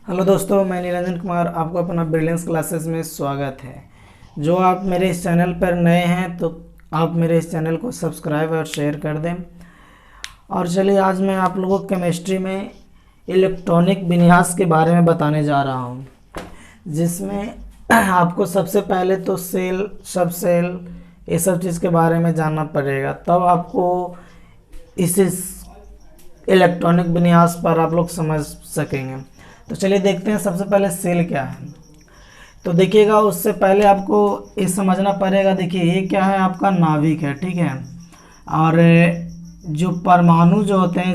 Hello दोस्तों, मैं निरंजन कुमार, आपको अपना ब्रिलियंस क्लासेस में स्वागत है। जो आप मेरे इस चैनल पर नए हैं तो आप मेरे इस चैनल को सब्सक्राइब और शेयर कर दें। और चलिए, आज मैं आप लोगों को केमिस्ट्री में इलेक्ट्रॉनिक विन्यास के बारे में बताने जा रहा हूँ, जिसमें आपको सबसे पहले तो सेल, सब सेल, ये सब चीज़ के बारे में जानना पड़ेगा, तब आपको इस इलेक्ट्रॉनिक विन्यास पर आप लोग समझ सकेंगे। तो चलिए देखते हैं सबसे पहले सेल क्या है। तो देखिएगा, उससे पहले आपको ये समझना पड़ेगा। देखिए, ये क्या है, आपका नाभिक है, ठीक है। और जो परमाणु जो होते हैं,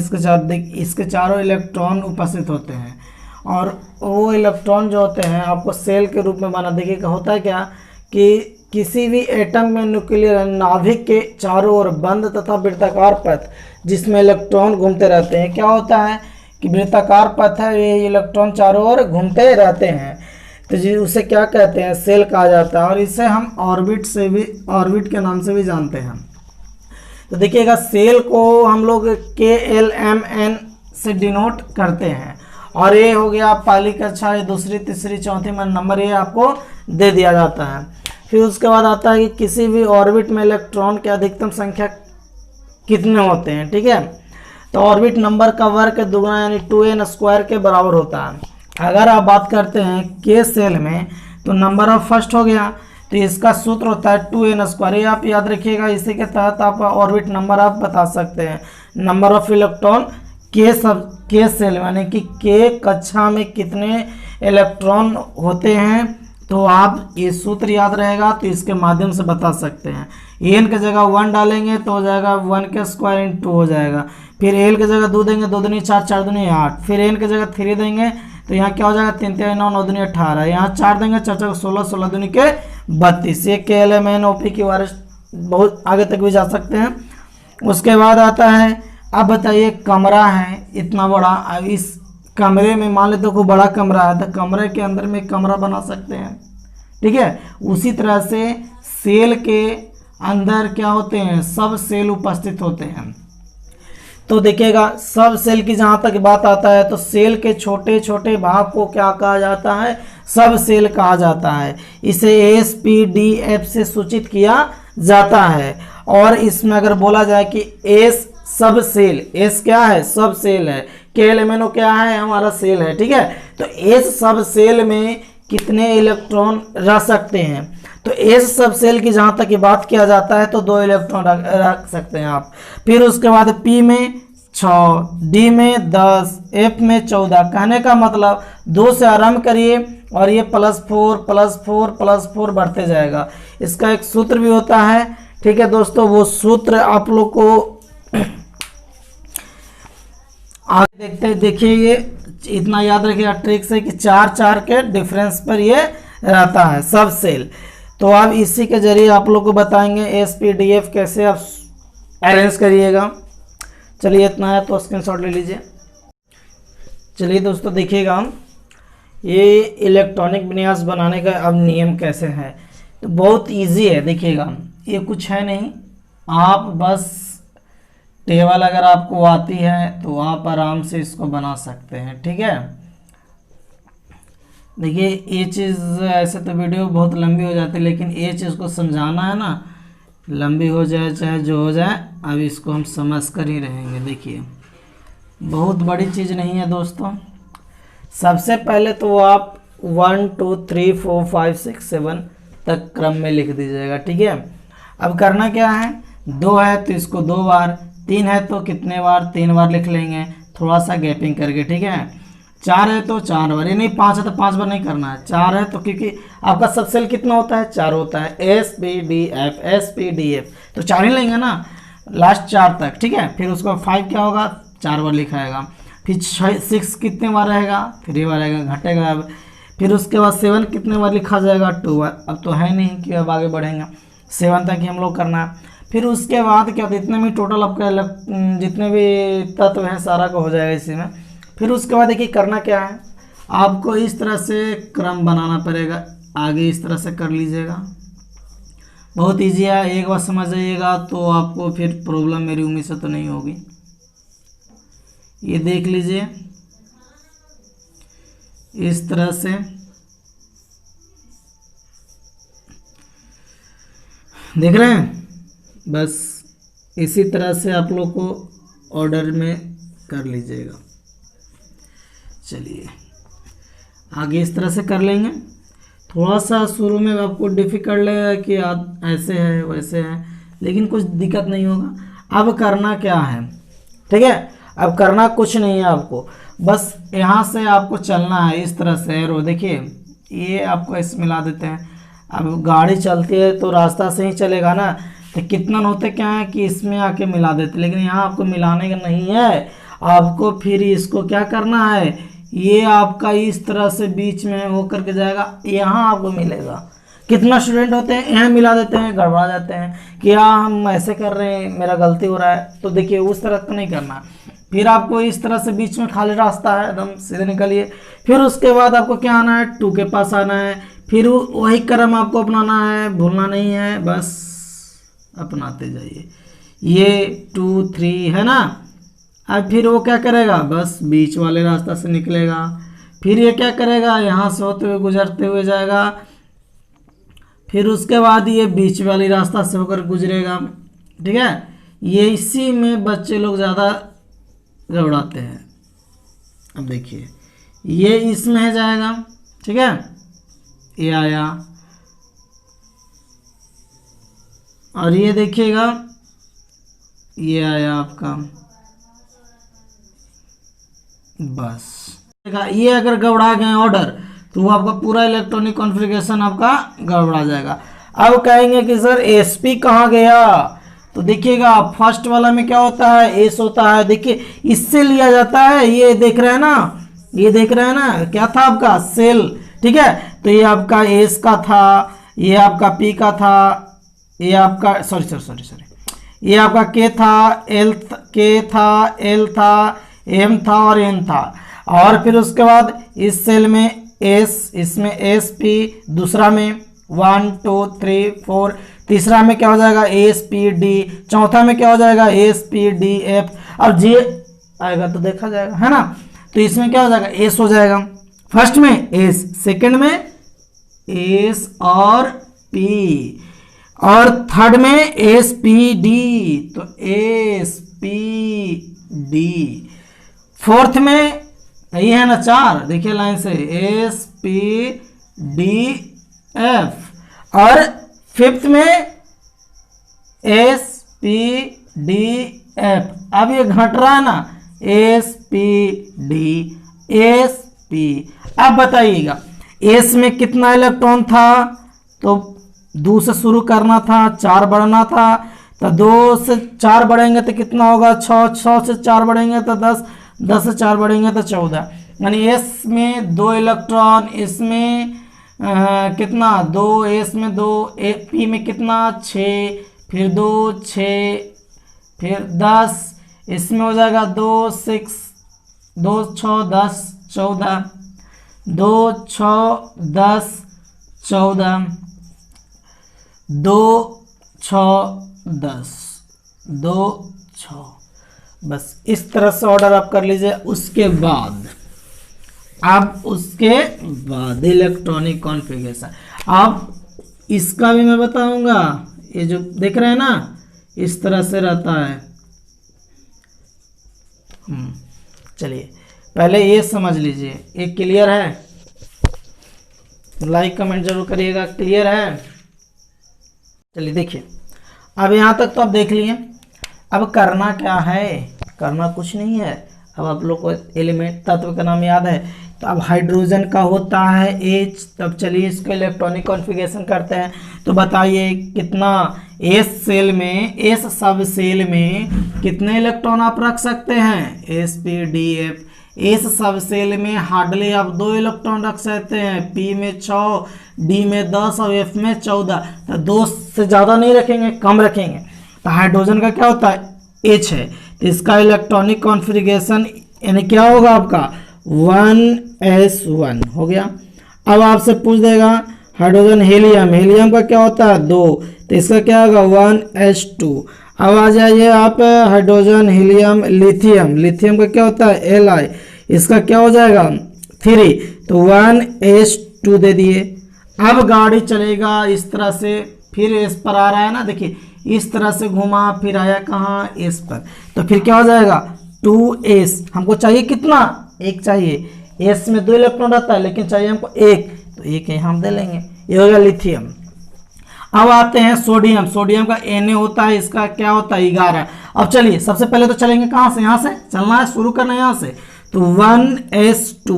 इसके चारों इलेक्ट्रॉन उपस्थित होते हैं, और वो इलेक्ट्रॉन जो होते हैं आपको सेल के रूप में बना। देखिएगा, होता है क्या कि किसी भी एटम में न्यूक्लियर नाभिक के चारों ओर बंद तथा वृत्ताकार पथ जिसमें इलेक्ट्रॉन घूमते रहते हैं, क्या होता है कि वृत्ताकार पथ है, ये इलेक्ट्रॉन चारों ओर घूमते रहते हैं, तो जी उसे क्या कहते हैं, सेल कहा जाता है। और इसे हम ऑर्बिट के नाम से भी जानते हैं। तो देखिएगा, सेल को हम लोग KLMN से डिनोट करते हैं। और ये हो गया पहली कक्षा, ये दूसरी, तीसरी, चौथी में नंबर ये आपको दे दिया जाता है। फिर उसके बाद आता है कि किसी भी ऑर्बिट में इलेक्ट्रॉन की अधिकतम संख्या कितने होते हैं, ठीक है। तो ऑर्बिट नंबर का वर्ग दुगना यानी 2n² के बराबर होता है। अगर आप बात करते हैं के सेल में, तो नंबर ऑफ फर्स्ट हो गया, तो इसका सूत्र होता है 2n²। ये आप याद रखिएगा, इसी के तहत आप ऑर्बिट नंबर आप बता सकते हैं। नंबर ऑफ इलेक्ट्रॉन के सेल यानी कि के कक्षा में कितने इलेक्ट्रॉन होते हैं, तो आप ये सूत्र याद रहेगा तो इसके माध्यम से बता सकते हैं। एन की जगह 1 डालेंगे तो हो जाएगा 1² × 2 हो जाएगा। फिर एल की जगह 2 देंगे, 2 दूनी 4, 4 दूनी 8। फिर एन की जगह 3 देंगे तो यहाँ क्या हो जाएगा, 3 3 9, 9 दूनी 18। यहाँ 4 देंगे, 4 4 16, 16 दूनी के 32। ये KLMNOP की वारिस बहुत आगे तक भी जा सकते हैं। उसके बाद आता है, अब बताइए, कमरा है इतना बड़ा, अब इस कमरे में मान लेते कोई बड़ा कमरा है, तो कमरे के अंदर में कमरा बना सकते हैं, ठीक है। उसी तरह से सेल के अंदर क्या होते हैं, सब सेल उपस्थित होते हैं। तो देखिएगा, सब सेल की जहाँ तक बात आता है, तो सेल के छोटे छोटे भाग को क्या कहा जाता है, सब सेल कहा जाता है। इसे SPDF से सूचित किया जाता है। और इसमें अगर बोला जाए कि एस सब सेल, एस क्या है, सब सेल है, KLMNO क्या है, हमारा सेल है, ठीक है। तो एस सब सेल में कितने इलेक्ट्रॉन रह सकते हैं, तो एस सब सेल की जहाँ तक की बात किया जाता है तो 2 इलेक्ट्रॉन रख सकते हैं आप। फिर उसके बाद P में 6, D में 10, F में 14। कहने का मतलब 2 से आरंभ करिए और ये +4 +4 +4 बढ़ते जाएगा। इसका एक सूत्र भी होता है, ठीक है दोस्तों। वो सूत्र आप लोग को आगे देखते, देखिए ये इतना याद रखिएगा ट्रिक से कि 4 4 के डिफरेंस पर ये रहता है सब सेल। तो आप इसी के जरिए आप लोग को बताएंगे SPDF कैसे आप अरेंज करिएगा। चलिए, इतना है तो स्क्रीनशॉट ले लीजिए। चलिए दोस्तों, देखिएगा ये इलेक्ट्रॉनिक विन्यास बनाने का अब नियम कैसे है, तो बहुत इजी है। देखिएगा, ये कुछ है नहीं, आप बस टेबल अगर आपको आती है तो आप आराम से इसको बना सकते हैं, ठीक है। देखिए, ये चीज़ ऐसे तो वीडियो बहुत लंबी हो जाती है, लेकिन ये चीज़ को समझाना है ना, लंबी हो जाए चाहे जो हो जाए, अब इसको हम समझ कर ही रहेंगे। देखिए, बहुत बड़ी चीज़ नहीं है दोस्तों। सबसे पहले तो आप 1 2 3 4 5 6 7 तक क्रम में लिख दीजिएगा, ठीक है। अब करना क्या है, 2 है तो इसको 2 बार, 3 है तो कितने बार, 3 बार लिख लेंगे, थोड़ा सा गैपिंग करके, ठीक है। 4 है तो 4 बार, ये नहीं 5 है तो 5 बार नहीं करना है, 4 है तो, क्योंकि आपका सब सेल कितना होता है, 4 होता है, SPDF तो 4 ही लेंगे ना, लास्ट 4 तक, ठीक है। फिर उसको 5 क्या होगा, 4 बार लिखाएगा। फिर 6 कितने बार रहेगा, 3 बार रहेगा, घटेगा अब। फिर उसके बाद 7 कितने बार लिखा जाएगा, 2 बार। अब तो है नहीं कि अब आगे बढ़ेंगे, 7 तक ही हम लोग करना है। फिर उसके बाद क्या, जितने भी टोटल आपका जितने भी तत्व हैं सारा का हो जाएगा इसी में। फिर उसके बाद देखिए करना क्या है, आपको इस तरह से क्रम बनाना पड़ेगा, आगे इस तरह से कर लीजिएगा। बहुत इजी है, एक बार समझ जाइएगा तो आपको फिर प्रॉब्लम मेरी उम्मीद से तो नहीं होगी। ये देख लीजिए, इस तरह से देख रहे हैं। बस इसी तरह से आप लोग को ऑर्डर में कर लीजिएगा। चलिए आगे इस तरह से कर लेंगे। थोड़ा सा शुरू में आपको डिफिकल्ट लगेगा कि आप ऐसे है वैसे है, लेकिन कुछ दिक्कत नहीं होगा। अब करना क्या है, ठीक है, अब करना कुछ नहीं है आपको, बस यहाँ से आपको चलना है इस तरह से। एरो देखिए, ये आपको ऐसे मिला देते हैं। अब गाड़ी चलती है तो रास्ता से ही चलेगा ना, तो कितना होते क्या है कि इसमें आके मिला देते, लेकिन यहाँ आपको मिलाने का नहीं है। आपको फिर इसको क्या करना है, ये आपका इस तरह से बीच में हो करके जाएगा, यहाँ आपको मिलेगा। कितना स्टूडेंट होते हैं यहाँ मिला देते हैं, गड़बड़ा जाते हैं कि हाँ हम ऐसे कर रहे हैं, मेरा गलती हो रहा है। तो देखिए उस तरह का नहीं करना। फिर आपको इस तरह से बीच में खाली रास्ता है, एकदम सीधे निकलिए। फिर उसके बाद आपको क्या आना है, 2 के पास आना है। फिर वही क्रम आपको अपनाना है, भूलना नहीं है, बस अपनाते जाइए। ये 2 3 है ना। अब फिर वो क्या करेगा, बस बीच वाले रास्ता से निकलेगा। फिर ये क्या करेगा, यहाँ से होते हुए गुजरते हुए जाएगा। फिर उसके बाद ये बीच वाली रास्ता से होकर गुजरेगा, ठीक है। ये इसी में बच्चे लोग ज़्यादा घबराते हैं। अब देखिए ये इसमें जाएगा, ठीक है, ये आया। और ये देखिएगा ये आया आपका, बस ये अगर गड़बड़ा गए ऑर्डर तो वो आपका पूरा इलेक्ट्रॉनिक कॉन्फ़िगरेशन आपका गड़बड़ा जाएगा। अब कहेंगे कि सर एसपी कहाँ गया, तो देखिएगा फर्स्ट वाला में क्या होता है, एस होता है। देखिए इससे लिया जाता है, ये देख रहे हैं ना, ये देख रहे हैं ना, क्या था आपका सेल, ठीक है। तो ये आपका एस का था, ये आपका पी का था, ये आपका सॉरी ये आपका के था, एल के था, एल था, एम था और एन था। और फिर उसके बाद इस सेल में एस, इसमें एस पी, दूसरा में 1 2 3 4, तीसरा में क्या हो जाएगा एस पी डी, चौथा में क्या हो जाएगा एस पी डी एफ। अब जी आएगा तो देखा जाएगा, है ना। तो इसमें क्या हो जाएगा, एस हो जाएगा फर्स्ट में, एस सेकंड में एस और पी, और थर्ड में एस पी डी, तो एस पी डी। फोर्थ में ये है ना 4, देखिए लाइन से एस पी डी एफ, और फिफ्थ में एस पी डी एफ। अब ये घट रहा है ना, S P D S P. अब बताइएगा एस में कितना इलेक्ट्रॉन था, तो 2 से शुरू करना था, 4 बढ़ना था, तो 2 से 4 बढ़ेंगे तो कितना होगा 6, 6 से 4 बढ़ेंगे तो 10, 10 से 4 बढ़ेंगे तो 14। यानी एस में 2 इलेक्ट्रॉन, इसमें कितना 2, एस में 2, पी में कितना 6, फिर 2 6, फिर 10, इसमें हो जाएगा 2 6 2 6 10 14, 2 6 10 14, 2 6 10 2 6। बस इस तरह से ऑर्डर आप कर लीजिए। उसके बाद इलेक्ट्रॉनिक कॉन्फ़िगरेशन, आप इसका भी मैं बताऊंगा। ये जो देख रहे हैं ना, इस तरह से रहता है। चलिए पहले ये समझ लीजिए, ये क्लियर है, लाइक कमेंट जरूर करिएगा, क्लियर है। चलिए देखिए, अब यहाँ तक तो आप देख लिए। अब करना क्या है, करना कुछ नहीं है। अब आप लोग को एलिमेंट तत्व का नाम याद है, तो अब हाइड्रोजन का होता है H। तब चलिए इसको इलेक्ट्रॉनिक कॉन्फ़िगरेशन करते हैं। तो बताइए कितना एस सेल में, एस सब सेल में कितने इलेक्ट्रॉन आप रख सकते हैं, S P D F. S सब सेल में हार्डली आप 2 इलेक्ट्रॉन रख सकते हैं, पी में 6, डी में 10 और एफ में 14। तो 2 से ज़्यादा नहीं रखेंगे, कम रखेंगे। तो हाइड्रोजन का क्या होता है, H है, तो इसका इलेक्ट्रॉनिक कॉन्फ़िगरेशन यानी क्या होगा आपका 1s1 हो गया। अब आपसे पूछ देगा हाइड्रोजन हेलियम, हेलियम का क्या होता है 2, तो इसका क्या होगा 1s2। अब आ जाइए आप हाइड्रोजन हीलियम लिथियम, लिथियम का क्या होता है Li, इसका क्या हो जाएगा 3, तो 1s2 दे दिए। अब गाड़ी चलेगा इस तरह से, फिर एस पर आ रहा है ना, देखिए इस तरह से घुमा, फिर आया कहाँ, एस पर, तो फिर क्या हो जाएगा 2s। हमको चाहिए कितना, एक चाहिए, एस में 2 इलेक्ट्रॉन रहता है लेकिन चाहिए हमको एक, तो एक यहाँ हम दे लेंगे। ये हो गया लिथियम। अब आते हैं सोडियम। सोडियम का Na होता है, इसका क्या होता है 11। अब चलिए सबसे पहले तो चलेंगे कहाँ से, यहाँ से चलना है, शुरू करना है यहाँ से, तो 1s2,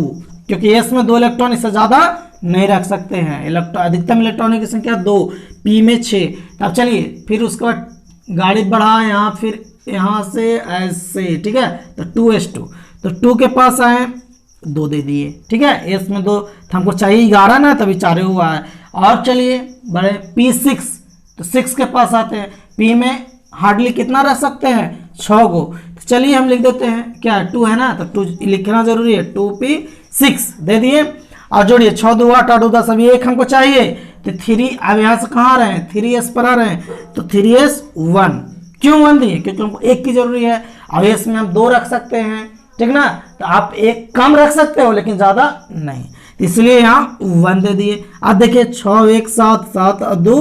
क्योंकि s में 2 इलेक्ट्रॉन, इससे ज़्यादा नहीं रख सकते हैं। इलेक्ट्रॉन अधिकतम इलेक्ट्रॉनों की संख्या 2, p में 6। अब चलिए फिर उसके बाद गाड़ी बढ़ा यहाँ, फिर यहाँ से ऐसे, ठीक है, तो 2s2, तो 2 के पास आए 2 दे दिए, ठीक है, s में 2, हमको चाहिए 11 ना, तभी 4 हुआ है। और चलिए बड़े p6, तो 6 के पास आते हैं, p में हार्डली कितना रख सकते हैं, 6 गो, तो चलिए हम लिख देते हैं, क्या 2 है ना, तो 2 लिखना जरूरी है, 2p6 दे दिए। और जोड़िए 6 2 8 8 10, अभी एक हमको चाहिए, तो 3, अब यहाँ से कहाँ आ रहे हैं, 3s पर आ रहे हैं, तो 3s1, क्यों 1 दिए, क्योंकि हमको एक की जरूरी है। अब s में हम 2 रख सकते हैं, ठीक ना, तो आप एक कम रख सकते हो लेकिन ज़्यादा नहीं, इसलिए यहाँ 1 दे दिए। अब देखिए 6 1 7 7 2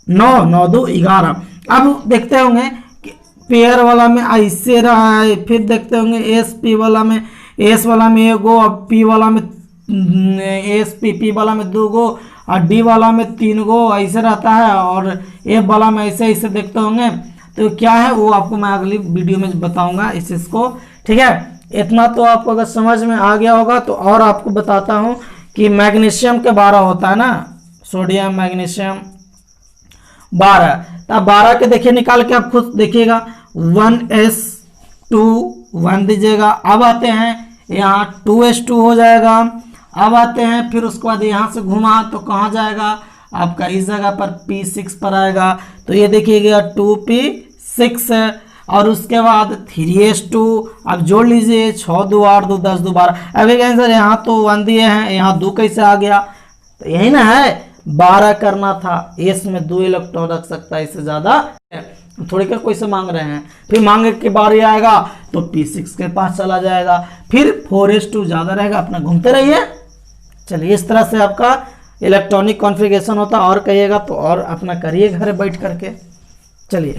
9 9 2 11। अब देखते होंगे कि पेयर वाला में ऐसे रहा है, फिर देखते होंगे एस पी वाला में, एस वाला में 1 गो, अब पी वाला में एस पी वाला में 2 गो, और डी वाला में 3 गो, ऐसे रहता है, और एफ वाला में ऐसे ऐसे देखते होंगे। तो क्या है वो आपको मैं अगली वीडियो में बताऊंगा इस चीज़ को, ठीक है। इतना तो आपको अगर समझ में आ गया होगा तो और आपको बताता हूँ कि मैग्नीशियम के 12 होता है ना, सोडियम मैग्नीशियम 12, तो 12 के देखिए निकाल के आप खुद देखिएगा, 1s2 1 दीजिएगा। अब आते हैं यहाँ 2s2 हो जाएगा। अब आते हैं फिर उसके बाद यहाँ से घुमा तो कहाँ जाएगा आपका, इस जगह पर p6 पर आएगा, तो ये देखिएगा 2p6 है। और उसके बाद 3s2, अब जोड़ लीजिए 6 2 8 2 10 2 12। अभी आंसर यहाँ तो 1 दिए हैं, यहाँ 2 कैसे आ गया, तो यही ना है 12 करना था, s में 2 इलेक्ट्रॉन रख सकता है, इससे ज़्यादा थोड़ी कर कोई से मांग रहे हैं। फिर मांगे के बारी आएगा तो p6 के पास चला जाएगा, फिर 4s2 ज़्यादा रहेगा, अपना घूमते रहिए। चलिए इस तरह से आपका इलेक्ट्रॉनिक कॉन्फ़िगरेशन होता है, और कहिएगा तो और अपना करिए घर बैठ करके। चलिए।